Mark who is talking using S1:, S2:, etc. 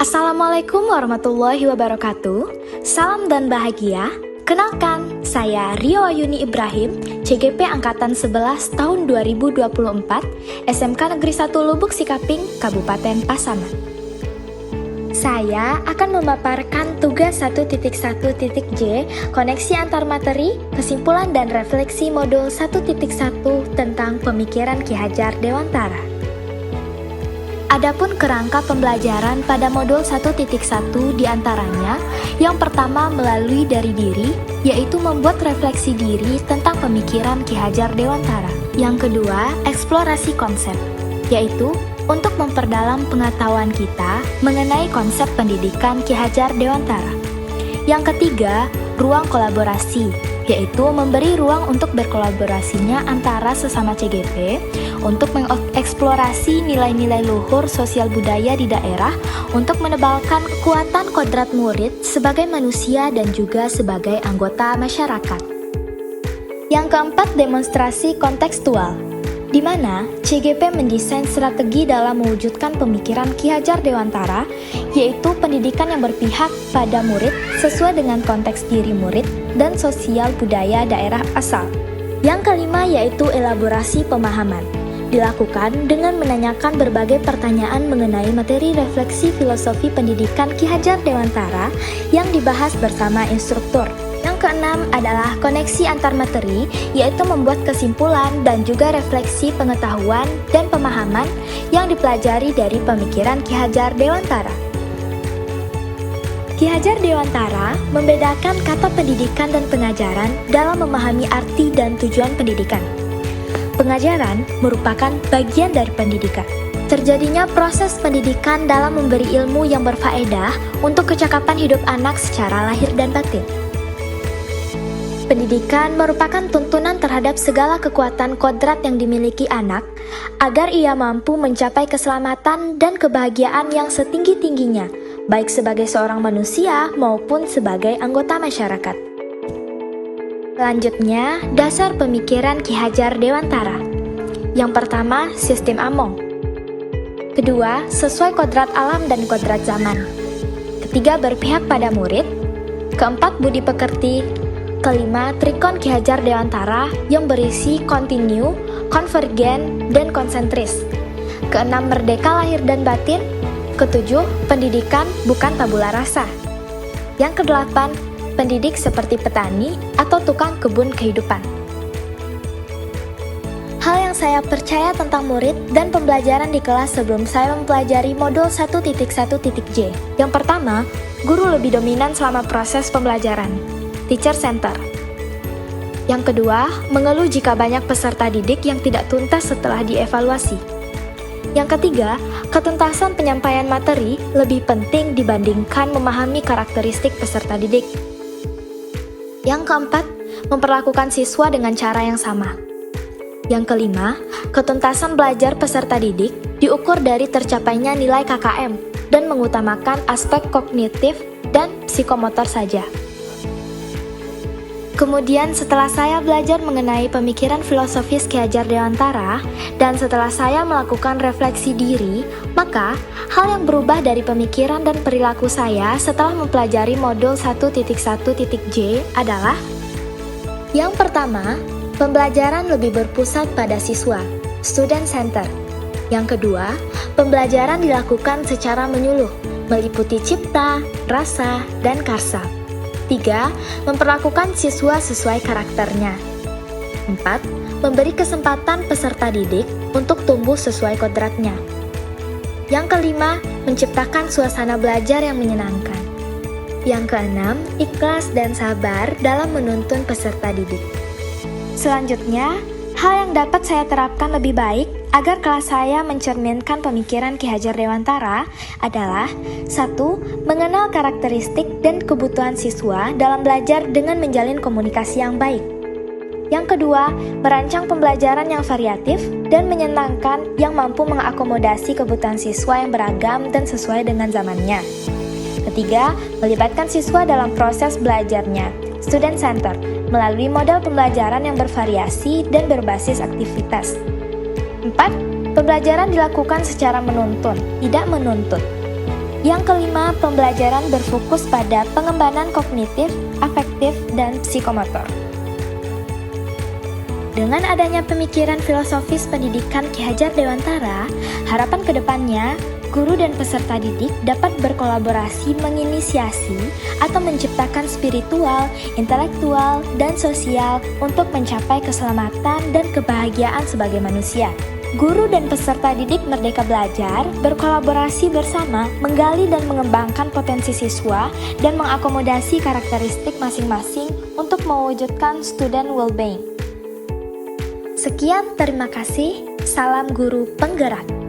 S1: Assalamualaikum warahmatullahi wabarakatuh. Salam dan bahagia. Kenalkan, saya Rio Ayuni Ibrahim, CGP Angkatan 11 tahun 2024, SMK Negeri 1 Lubuk Sikaping, Kabupaten Pasaman. Saya akan memaparkan tugas 1.1.J, koneksi antar materi, kesimpulan dan refleksi modul 1.1 tentang pemikiran Ki Hajar Dewantara. Adapun kerangka pembelajaran pada modul 1.1 diantaranya, yang pertama melalui dari diri, yaitu membuat refleksi diri tentang pemikiran Ki Hajar Dewantara. Yang kedua, eksplorasi konsep, yaitu untuk memperdalam pengetahuan kita mengenai konsep pendidikan Ki Hajar Dewantara. Yang ketiga, ruang kolaborasi, yaitu memberi ruang untuk berkolaborasinya antara sesama CGP untuk mengeksplorasi nilai-nilai luhur sosial budaya di daerah untuk menebalkan kekuatan kodrat murid sebagai manusia dan juga sebagai anggota masyarakat. Yang keempat, demonstrasi kontekstual, di mana CGP mendesain strategi dalam mewujudkan pemikiran Ki Hajar Dewantara, yaitu pendidikan yang berpihak pada murid sesuai dengan konteks diri murid dan sosial budaya daerah asal. Yang kelima yaitu elaborasi pemahaman, dilakukan dengan menanyakan berbagai pertanyaan mengenai materi refleksi filosofi pendidikan Ki Hajar Dewantara yang dibahas bersama instruktur. Yang keenam adalah koneksi antar materi, yaitu membuat kesimpulan dan juga refleksi pengetahuan dan pemahaman yang dipelajari dari pemikiran Ki Hajar Dewantara. Ki Hajar Dewantara membedakan kata pendidikan dan pengajaran dalam memahami arti dan tujuan pendidikan. Pengajaran merupakan bagian dari pendidikan. Terjadinya proses pendidikan dalam memberi ilmu yang berfaedah untuk kecakapan hidup anak secara lahir dan batin. Pendidikan merupakan tuntunan terhadap segala kekuatan kodrat yang dimiliki anak agar ia mampu mencapai keselamatan dan kebahagiaan yang setinggi-tingginya, baik sebagai seorang manusia maupun sebagai anggota masyarakat. Selanjutnya, dasar pemikiran Ki Hajar Dewantara. Yang pertama, sistem Among. Kedua, sesuai kodrat alam dan kodrat zaman. Ketiga, berpihak pada murid. Keempat, budi pekerti. Kelima, trikon Ki Hajar Dewantara yang berisi kontinu, konvergen, dan konsentris. Keenam, merdeka lahir dan batin. Ketujuh, pendidikan bukan tabula rasa. Yang kedelapan, pendidik seperti petani atau tukang kebun kehidupan. Hal yang saya percaya tentang murid dan pembelajaran di kelas sebelum saya mempelajari modul 1.1.J. Yang pertama, guru lebih dominan selama proses pembelajaran. Teacher center. Yang kedua, mengeluh jika banyak peserta didik yang tidak tuntas setelah dievaluasi. Yang ketiga, ketuntasan penyampaian materi lebih penting dibandingkan memahami karakteristik peserta didik. Yang keempat, memperlakukan siswa dengan cara yang sama. Yang kelima, ketuntasan belajar peserta didik diukur dari tercapainya nilai KKM dan mengutamakan aspek kognitif dan psikomotor saja. Kemudian setelah saya belajar mengenai pemikiran filosofis Ki Hajar Dewantara dan setelah saya melakukan refleksi diri, maka hal yang berubah dari pemikiran dan perilaku saya setelah mempelajari modul 1.1.J adalah: yang pertama, pembelajaran lebih berpusat pada siswa, student center. Yang kedua, pembelajaran dilakukan secara menyuluh, meliputi cipta, rasa, dan karsa. 3. Memperlakukan siswa sesuai karakternya. 4. Memberi kesempatan peserta didik untuk tumbuh sesuai kodratnya. Yang kelima, menciptakan suasana belajar yang menyenangkan. Yang keenam, ikhlas dan sabar dalam menuntun peserta didik. Selanjutnya, hal yang dapat saya terapkan lebih baik agar kelas saya mencerminkan pemikiran Ki Hajar Dewantara adalah: 1. Mengenal karakteristik dan kebutuhan siswa dalam belajar dengan menjalin komunikasi yang baik. Yang kedua, merancang pembelajaran yang variatif dan menyenangkan yang mampu mengakomodasi kebutuhan siswa yang beragam dan sesuai dengan zamannya. Ketiga, melibatkan siswa dalam proses belajarnya, student center, melalui model pembelajaran yang bervariasi dan berbasis aktivitas. 4. Pembelajaran dilakukan secara menuntun, tidak menuntut. Yang kelima, pembelajaran berfokus pada pengembangan kognitif, afektif, dan psikomotor. Dengan adanya pemikiran filosofis pendidikan Ki Hajar Dewantara, harapan kedepannya, guru dan peserta didik dapat berkolaborasi menginisiasi atau menciptakan spiritual, intelektual, dan sosial untuk mencapai keselamatan dan kebahagiaan sebagai manusia. Guru dan peserta didik Merdeka Belajar berkolaborasi bersama menggali dan mengembangkan potensi siswa dan mengakomodasi karakteristik masing-masing untuk mewujudkan student well-being. Sekian, terima kasih. Salam guru penggerak.